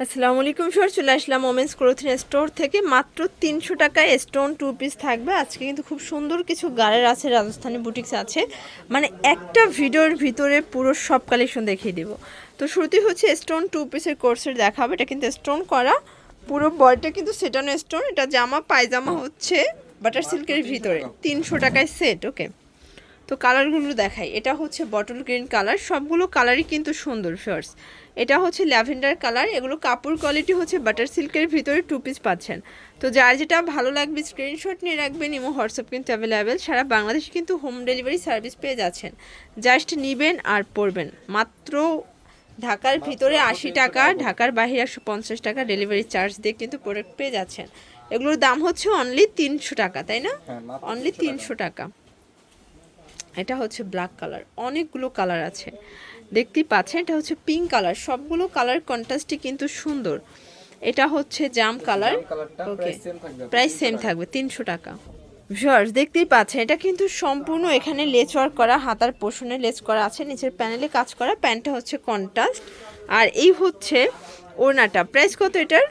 আসসালামু আলাইকুম স্যার, চলে আসলাম ওমেন্স ক্লোথিং স্টোর থেকে। মাত্র 300 টাকায় স্টোন 2 পিস থাকবে। আজকে কিন্তু খুব সুন্দর কিছু গাড়ের আছে, রাজস্থানি বুটিক্স আছে, মানে একটা ভিডিওর ভিতরে পুরো সব কালেকশন দেখিয়ে দিব। তো শুরুতেই হচ্ছে স্টোন 2 পিসের কোর্সের দেখাবে। এটা কিন্তু স্টোন করা, পুরো বডিটা কিন্তু সেটানো স্টোন। এটা জামা পায়জামা হচ্ছে বাটার সিল্কের ভিতরে, 300 টাকায় সেট। ওকে, তো কালারগুলো দেখাই। এটা হচ্ছে বটল গ্রিন কালার, সবগুলো কালারই কিন্তু সুন্দর ফিয়ার্স। এটা হচ্ছে ল্যাভেন্ডার কালার। এগুলো কাপড় কোয়ালিটি হচ্ছে বাটার সিল্কের ভিতরে 2 পিস পাচ্ছেন। তো যার যেটা ভালো লাগবে স্ক্রিনশট নিয়ে রাখবেন। ইমো হোয়াটসঅ্যাপ কিন্তু অ্যাভেলেবেল, সারা বাংলাদেশে কিন্তু হোম ডেলিভারি সার্ভিস পেয়ে যাচ্ছেন। জাস্ট নেবেন আর পরবেন। মাত্র ঢাকার ভিতরে 80 টাকা, ঢাকার বাইরে 150 টাকা ডেলিভারি চার্জ দিয়ে কিন্তু প্রোডাক্ট পেয়ে যাচ্ছেন। এগুলোর দাম হচ্ছে অনলি 300 টাকা, তাই না? অনলি 300 টাকা। এটা হচ্ছে ব্ল্যাক কালার, অনেকগুলো কালার আছে দেখতেই পাচ্ছেন। এটা হচ্ছে পিঙ্ক কালার, সবগুলো কালার কন্ট্রাস্টই কিন্তু সুন্দর। এটা হচ্ছে জাম কালার। ওকে, প্রাইস সেম থাকবে 300 টাকা। ভিউয়ার্স দেখতেই পাচ্ছেন, এটা কিন্তু সম্পূর্ণ এখানে লেস ওয়ার্ক করা, হাতার পোষণে লেস করা আছে, নিচের প্যানেলে কাজ করা। প্যান্টটা হচ্ছে কন্ট্রাস্ট, আর এই হচ্ছে ওড়নাটা। প্রাইস কত এটার?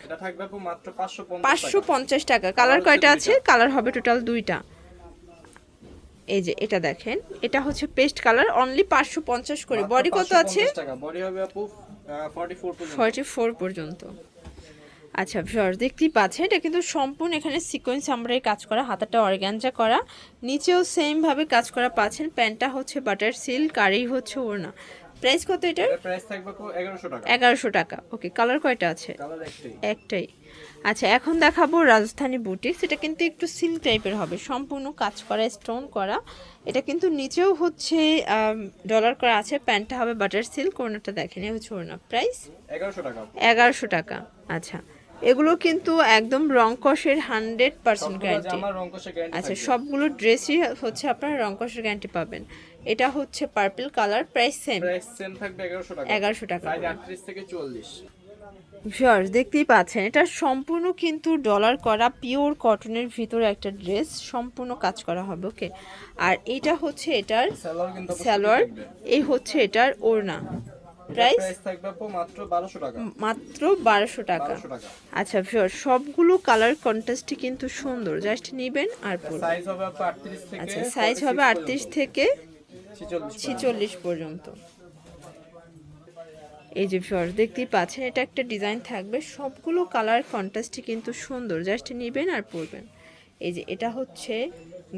550 টাকা। কালার কয়টা আছে? কালার হবে টোটাল 2টা। এই যে এটা দেখেন, এটা হচ্ছে পেস্ট কালার, অনলি 550 করে। বডি কত আছে? বডি হবে আপু 44 পর্যন্ত। আচ্ছা ভিউয়ার্স দেখতেই পাচ্ছেন, এটা কিন্তু সম্পূর্ণ এখানে সিকোয়েন্স আমরাই কাজ করা, হাতাটা অর্গানজা করা, নিচেও সেম ভাবে কাজ করা পাচ্ছেন। প্যান্টটা হচ্ছে বাটার সিল্ক, আর এই হচ্ছে ওড়না। প্রাইস কত এটার? প্রাইস থাকবে আপু 1100 টাকা। 1100 টাকা। ওকে, কালার কয়টা আছে? কালার একটাই। একটাই। আচ্ছা, এখন দেখাবো রাজস্থানি বুটিক্স। এটা কিন্তু একটু সিল্ক টাইপের হবে, সম্পূর্ণ কাজ করা, স্টোন করা। এটা কিন্তু নিচেও হচ্ছে ডলার করা আছে। প্যান্টটা হবে বাটার সিল্ক, ওড়নাটা দেখেন, এই হচ্ছে ওড়না। প্রাইস 1100 টাকা। 1100 টাকা। আচ্ছা, এগুলো কিন্তু একদম রংকশের 100% গ্যারান্টি। আমার রংকশের গ্যারান্টি। আচ্ছা, সবগুলো ড্রেসই হচ্ছে আপনারা রংকশের গ্যারান্টি পাবেন। এটা হচ্ছে purple colour, price same. Price same থাকবে 1100 টাকা। 1100 টাকা। সাইজ 38 থেকে 44। ভিউয়ার্স দেখতেই পাচ্ছেন, এটা সম্পূর্ণ কিন্তু ডলার করা, পিওর কটনের ভিতরে একটা ড্রেস, সম্পূর্ণ কাজ করা হবে। ওকে, আর এটা হচ্ছে এটার সালোয়ার, এই হচ্ছে এটার ওড়না। প্রাইস থাকবে আপু মাত্র 1200 টাকা। মাত্র 1200 টাকা। আচ্ছা ভিউয়ার্স, সবগুলো কালার কন্ট্রাস্টই কিন্তু সুন্দর, জাস্ট নেবেন আর পরবেন। সাইজ হবে আপু 38 থেকে। আচ্ছা, সাইজ হবে 38 থেকে 46 পর্যন্ত। এই যে ভিউয়ার্স দেখতেই পাচ্ছেন, এটা একটা ডিজাইন থাকবে, সবগুলো কালার কন্ট্রাস্টই কিন্তু সুন্দর, জাস্ট নেবেন আর পরবেন। এই যে এটা হচ্ছে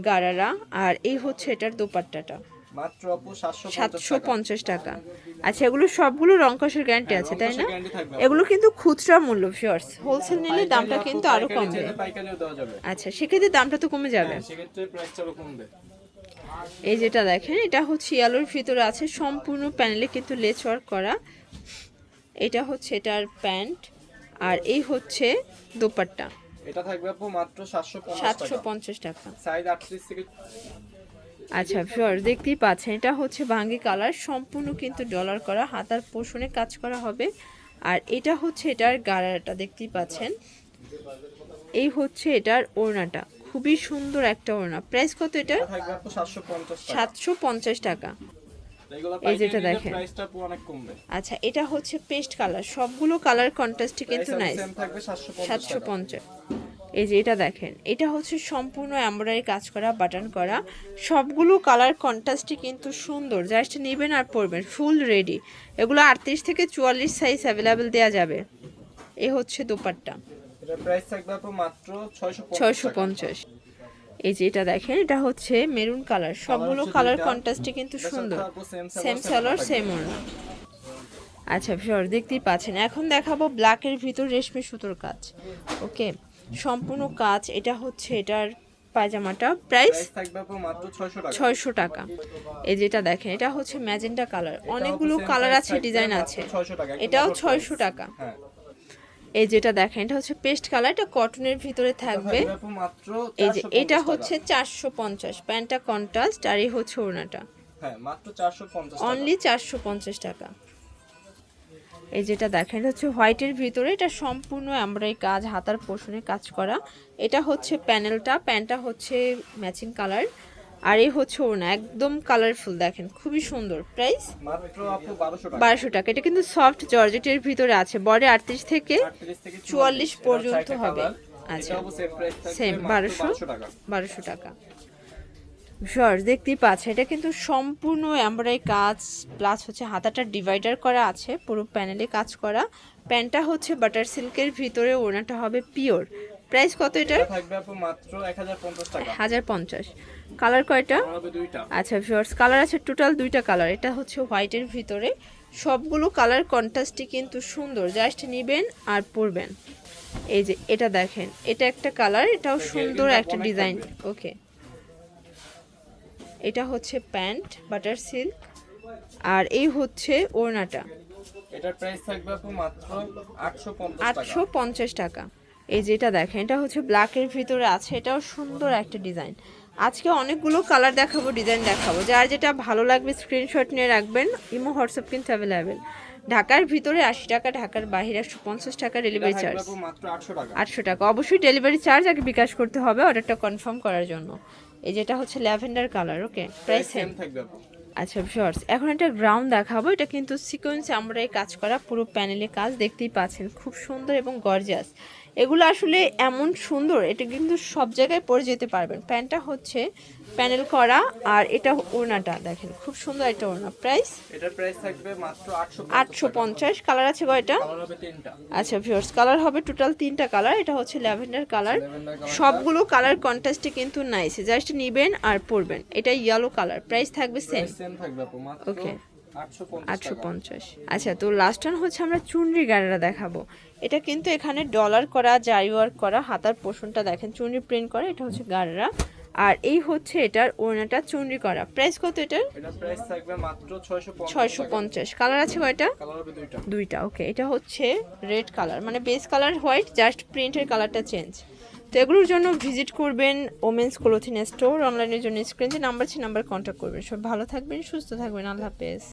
গারারা, আর এই হচ্ছে এটার দোপাট্টাটা, মাত্র আপু 750 টাকা। আচ্ছা, এগুলো সবগুলো রংকশের গ্যারান্টি আছে, তাই না? এগুলো কিন্তু খুচরা মূল্য ভিউয়ার্স, হোলসেল নিলে দামটা কিন্তু আরো কমবে। পাইকারিও দেওয়া যাবে। আচ্ছা, সেক্ষেত্রে দামটা তো কমে যাবে। সেক্ষেত্রে প্রাইসটাও কমবে। এই যেটা দেখেন, এটা হচ্ছে ইয়ালোর ভিতরে আছে, সম্পূর্ণ প্যানেলে কিন্তু লেস ওয়ার্ক করা। এটা হচ্ছে এটার প্যান্ট, আর এই হচ্ছে দোপাট্টা। এটা থাকবে আপু মাত্র 750 টাকা। সাইজ 38 থেকে। আচ্ছা ভিউয়ার্স দেখতেই পাচ্ছেন, এটা হচ্ছে ভাঙ্গি কালার, সম্পূর্ণ কিন্তু ডলার করা, হাতার পোষণে কাজ করা হবে। আর এটা হচ্ছে এটার গাড়াটা, দেখতেই পাচ্ছেন। এই হচ্ছে এটার ওড়নাটা, খুবই সুন্দর একটা ওড়না। প্রাইস কত এটা? থাকবে আপু 750 টাকা। 750 টাকা। এগুলো এই যেটা দেখেন, প্রাইসটা আপু অনেক কমবে। আচ্ছা এটা হচ্ছে পেস্ট কালার, সবগুলো কালার কন্ট্রাস্টই কিন্তু নাইস। সেম থাকবে 750। এই যে এটা দেখেন, এটা হচ্ছে সম্পূর্ণ এমব্রয়ডারি কাজ করা, বাটন করা, সবগুলো কালার কন্ট্রাস্টই কিন্তু সুন্দর, জাস্ট নেবেন আর পরবেন। ফুল রেডি, এগুলো 38 থেকে 44 সাইজ অ্যাভেলেবেল দেওয়া যাবে। এ হচ্ছে দোপাট্টা, এটা প্রাইস থাকবে আপু মাত্র 650। এই যে এটা দেখেন, এটা হচ্ছে মেরুন কালার, সবগুলো কালার কন্ট্রাস্টই কিন্তু সুন্দর, সেম সালোয়ার সেম ওড়না। আচ্ছা ভিউয়ার দেখতেই পাচ্ছেন, এখন দেখাবো ব্ল্যাকের ভিতর রেশমি সুতোর কাজ। ওকে, সম্পূর্ণ কাজ। এটা হচ্ছে এটার পায়জামাটা, প্রাইস থাকবে আপু মাত্র 600 টাকা। এই যেটা দেখেন, এটা হচ্ছে ম্যাজেন্টা কালার, অনেকগুলো কালার আছে, ডিজাইন আছে, এটাও 600 টাকা। এই যেটা দেখেন, এটা হচ্ছে পেস্ট কালার, এটা কটনের ভিতরে থাকবে। এই যে এটা হচ্ছে 450, প্যান্টটা কন্ট্রাস্ট, আর এই হচ্ছে ওড়নাটা। মাত্র 450 অনলি 450 টাকা। এই যেটা দেখেন, এটা হচ্ছে হোয়াইটের ভিতরে, এটা সম্পূর্ণ এমব্রয়ডারি কাজ, হাতার পোষণে কাজ করা। এটা হচ্ছে প্যানেলটা, প্যান্টটা হচ্ছে ম্যাচিং কালার, আর এই হচ্ছে ওড়না, একদম কালারফুল, দেখেন খুবই সুন্দর। প্রাইস মাত্র আপু 1200 টাকা। 1200 টাকা। এটা কিন্তু সফট জর্জেটের ভিতরে আছে, বডি 38 থেকে 38 থেকে 44 পর্যন্ত এটা হবে। কালার। আচ্ছা, এটাও সেম প্রাইস থাকবে সেম মাত্র 1200 1200 টাকা। 1200 টাকা। শর্টস দেখতেই পাচ্ছে, এটা কিন্তু সম্পূর্ণ এমব্রয়ডারি কাজ প্লাস হচ্ছে হাতাটা ডিভাইডার করা আছে, পুরো প্যানেলে কাজ করা। প্যান্টটা হচ্ছে বাটার সিল্কের ভিতরে, ওড়নাটা হবে পিওর। প্রাইস কত এটার? এটা থাকবে আপু মাত্র 1050 টাকা। 1050। কালার কয়টা? কালার হবে দুইটা। আচ্ছা ভিউয়ার্স, কালার আছে টোটাল দুইটা কালার। এটা হচ্ছে হোয়াইটের ভিতরে, সবগুলো কালার কন্ট্রাস্টই কিন্তু সুন্দর, জাস্ট নেবেন আর পরবেন। এই যে এটা দেখেন, এটা একটা কালার, এটাও সুন্দর একটা ডিজাইন। ওকে, এটা হচ্ছে প্যান্ট বাটার সিল্ক, আর এই হচ্ছে ওড়নাটা। এটার প্রাইস থাকবে আপু মাত্র 850 টাকা। 850 টাকা। এই যেটা দেখেন, এটা হচ্ছে ব্ল্যাকের ভিতরে আছে, এটাও সুন্দর একটা ডিজাইন। আজকে অনেকগুলো কালার দেখাবো, ডিজাইন দেখাবো, যার যেটা ভালো লাগবে স্ক্রিনশট নিয়ে রাখবেন। ইমো হোয়াটসঅ্যাপ কিন্তু অ্যাভেলেবেল। ঢাকার ভিতরে 80 টাকা, ঢাকার বাইরে 150 টাকা ডেলিভারি এটা চার্জ। থাকবে আপু মাত্র 800 টাকা। 800 টাকা। অবশ্যই ডেলিভারি চার্জ আগে বিকাশ করতে হবে অর্ডারটা কনফার্ম করার জন্য। এই যেটা হচ্ছে ল্যাভেন্ডার কালার। ওকে, প্রাইস সেম। সেম থাকবে আপু। আচ্ছা শর্টস, এখন একটা গ্রাউন্ড দেখাবো। এটা কিন্তু সিকোয়েন্সে আমরা এই কাজ করা, পুরো প্যানেলে কাজ দেখতেই পাচ্ছেন, খুব সুন্দর এবং গর্জিয়াস। এগুলো আসলে এমন সুন্দর, এটা কিন্তু সব জায়গায় পরে যেতে পারবেন। প্যান্টটা হচ্ছে প্যানেল করা, আর এটা ওড়নাটা দেখেন খুব সুন্দর একটা ওড়না। প্রাইস এটার প্রাইস থাকবে মাত্র 850। কালার আছে কয়টা? কালার হবে তিনটা। আচ্ছা ভিউয়ার্স, কালার হবে টোটাল 3টা কালার। এটা হচ্ছে ল্যাভেন্ডার কালার, সবগুলো কালার কন্ট্রাস্টে কিন্তু নাইস, জাস্ট নিবেন আর পরবেন। এটা ইয়েলো কালার। প্রাইস থাকবে সেম। সেম থাকবে আপু মাত্র ওকে, 850 টাকা। 850। আচ্ছা, তো লাস্ট টান হচ্ছে আমরা চুনরি গাড়ারা দেখাবো। এটা কিন্তু এখানে ডলার করা, জারি ওয়ার্ক করা, হাতার পোষণটা দেখেন চুনরি প্রিন্ট করা। এটা হচ্ছে গাড়ারা, আর এই হচ্ছে এটার ওড়নাটা চুনরি করা। প্রাইস কত এটার? এটার প্রাইস থাকবে মাত্র 650 টাকা। 650। কালার আছে কয়টা? কালার হবে দুইটা। দুইটা। ওকে, এটা হচ্ছে রেড কালার, মানে বেস কালার হোয়াইট, জাস্ট প্রিন্টের কালারটা চেঞ্জ। তো এগুলোর জন্য ভিজিট করবেন ওমেন্স ক্লোথিং স্টোর। অনলাইনের জন্য স্ক্রিনে যে নাম্বার আছে, নাম্বার কন্ট্যাক্ট করবেন। সব ভালো থাকবেন, সুস্থ থাকবেন। আল্লাহ হাফেজ।